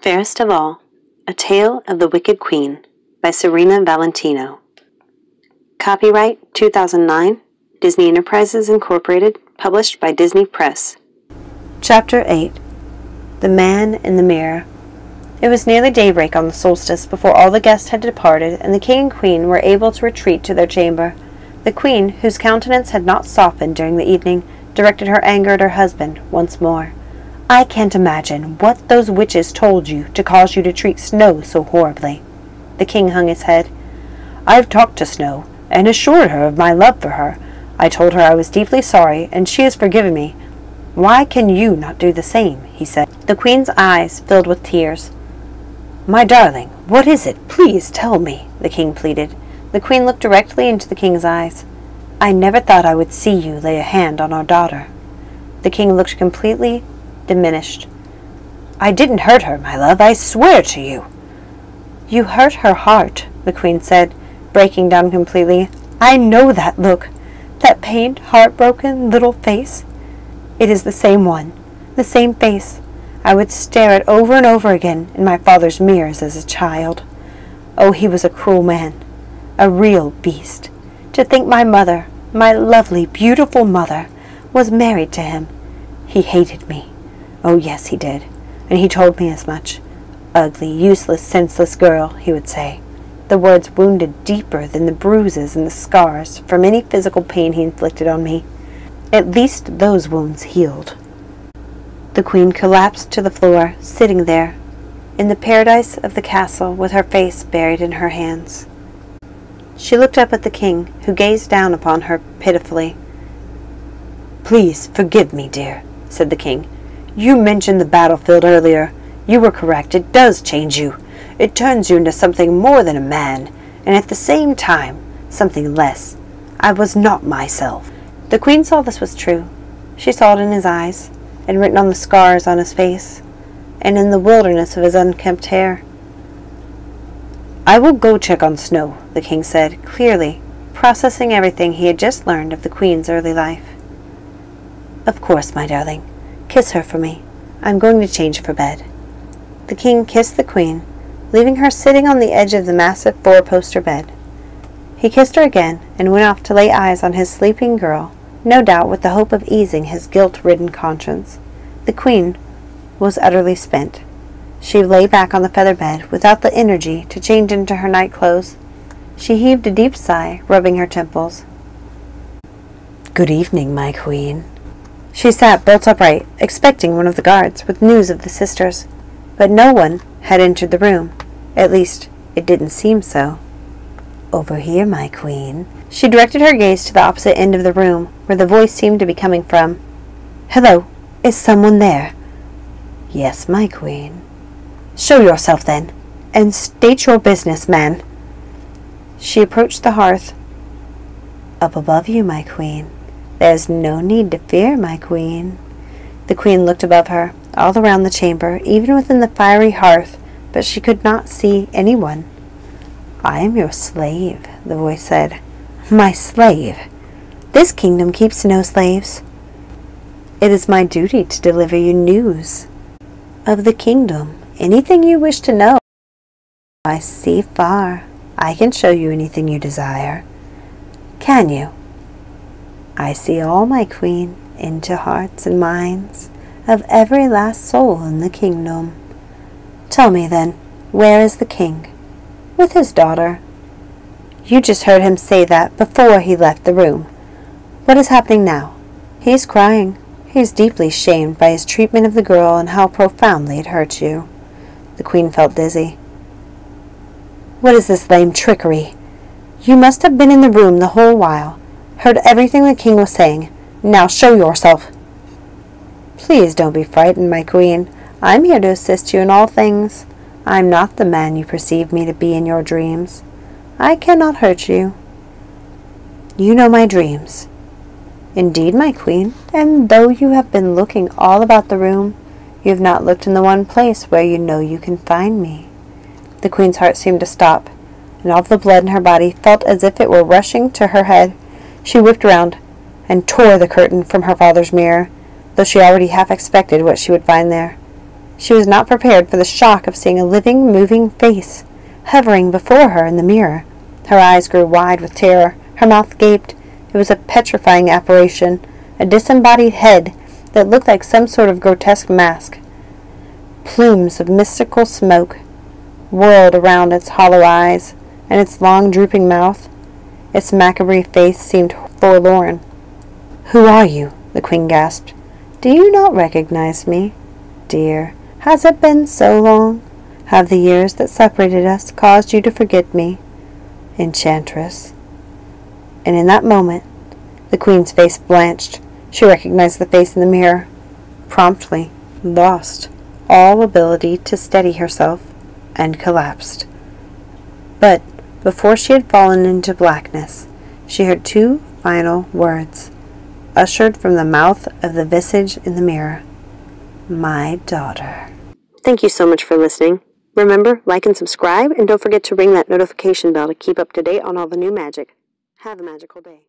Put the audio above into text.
Fairest of All, A Tale of the Wicked Queen by Serena Valentino. Copyright 2009, Disney Enterprises Incorporated, published by Disney Press. Chapter 8. The Man in the Mirror. It was nearly daybreak on the solstice before all the guests had departed, and the king and queen were able to retreat to their chamber. The queen, whose countenance had not softened during the evening, directed her anger at her husband once more. "I can't imagine what those witches told you to cause you to treat Snow so horribly." The king hung his head. "I've talked to Snow, and assured her of my love for her. I told her I was deeply sorry, and she has forgiven me. Why can you not do the same?" he said. The queen's eyes filled with tears. "My darling, what is it? Please tell me," the king pleaded. The queen looked directly into the king's eyes. "I never thought I would see you lay a hand on our daughter." The king looked completely diminished. "I didn't hurt her, my love, I swear to you." "You hurt her heart," the queen said, breaking down completely. "I know that look, that pained, heartbroken little face. It is the same one, the same face I would stare at over and over again in my father's mirrors as a child. Oh, he was a cruel man, a real beast. To think my mother, my lovely, beautiful mother, was married to him. He hated me. Oh, yes, he did, and he told me as much. Ugly, useless, senseless girl, he would say. The words wounded deeper than the bruises and the scars from any physical pain he inflicted on me. At least those wounds healed." The queen collapsed to the floor, sitting there, in the paradise of the castle, with her face buried in her hands. She looked up at the king, who gazed down upon her pitifully. "Please forgive me, dear," said the king. "You mentioned the battlefield earlier. You were correct. It does change you. It turns you into something more than a man, and at the same time, something less. I was not myself." The queen saw this was true. She saw it in his eyes, and written on the scars on his face, and in the wilderness of his unkempt hair. "I will go check on Snow," the king said, clearly processing everything he had just learned of the queen's early life. "Of course, my darling. Kiss her for me. I'm going to change for bed." The king kissed the queen, leaving her sitting on the edge of the massive four-poster bed. He kissed her again and went off to lay eyes on his sleeping girl, no doubt with the hope of easing his guilt-ridden conscience. The queen was utterly spent. She lay back on the feather bed without the energy to change into her night clothes. She heaved a deep sigh, rubbing her temples. "Good evening, my queen." She sat bolt upright, expecting one of the guards with news of the sisters, but no one had entered the room. At least, it didn't seem so. "Over here, my queen." She directed her gaze to the opposite end of the room, where the voice seemed to be coming from. "Hello, is someone there?" "Yes, my queen." "Show yourself, then, and state your business, man." She approached the hearth. "Up above you, my queen. There's no need to fear, my queen." The queen looked above her, all around the chamber, even within the fiery hearth, but she could not see anyone. "I am your slave," the voice said. "My slave? This kingdom keeps no slaves." "It is my duty to deliver you news of the kingdom. Anything you wish to know. I see far. I can show you anything you desire." "Can you?" "I see all, my queen, into hearts and minds of every last soul in the kingdom." "Tell me, then, where is the king?" "With his daughter." "You just heard him say that before he left the room. What is happening now?" "He's crying. He's deeply shamed by his treatment of the girl and how profoundly it hurt you." The queen felt dizzy. "What is this lame trickery? You must have been in the room the whole while, heard everything the king was saying. Now show yourself." "Please don't be frightened, my queen. I'm here to assist you in all things. I'm not the man you perceive me to be in your dreams. I cannot hurt you." "You know my dreams." "Indeed, my queen, and though you have been looking all about the room, you have not looked in the one place where you know you can find me." The queen's heart seemed to stop, and all the blood in her body felt as if it were rushing to her head. She whipped round and tore the curtain from her father's mirror, though she already half expected what she would find there. She was not prepared for the shock of seeing a living, moving face hovering before her in the mirror. Her eyes grew wide with terror. Her mouth gaped. It was a petrifying apparition, a disembodied head that looked like some sort of grotesque mask. Plumes of mystical smoke whirled around its hollow eyes and its long, drooping mouth. Its macabre face seemed forlorn. "Who are you?" the queen gasped. "Do you not recognize me? Dear, has it been so long? Have the years that separated us caused you to forget me? Enchantress." And in that moment, the queen's face blanched. She recognized the face in the mirror, promptly lost all ability to steady herself, and collapsed. But before she had fallen into blackness, she heard two final words, ushered from the mouth of the visage in the mirror. "My daughter." Thank you so much for listening. Remember, like and subscribe, and don't forget to ring that notification bell to keep up to date on all the new magic. Have a magical day.